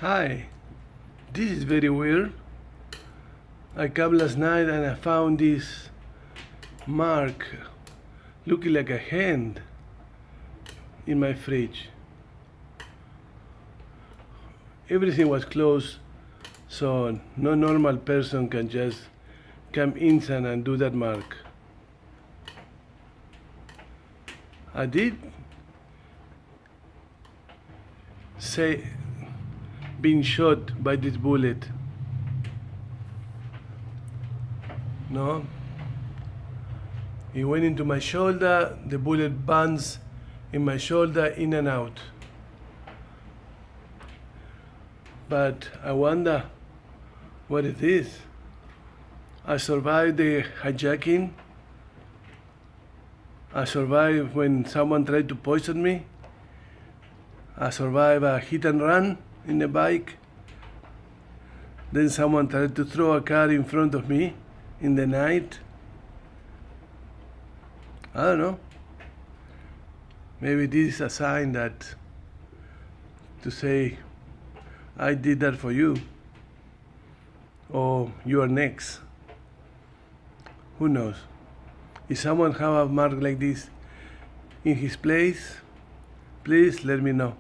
Hi, this is very weird. I came last night and I found this mark looking like a hand in my fridge. Everything was closed, so no normal person can just come inside and do that mark. I did say being shot by this bullet. No, it went into my shoulder, the bullet bounced in my shoulder in and out. But I wonder what it is. I survived the hijacking. I survived when someone tried to poison me. I survived a hit and run in a bike. Then someone tried to throw a car in front of me in the night. I don't know. Maybe this is a sign that to say, I did that for you. Or you are next. Who knows? If someone have a mark like this in his place, please let me know.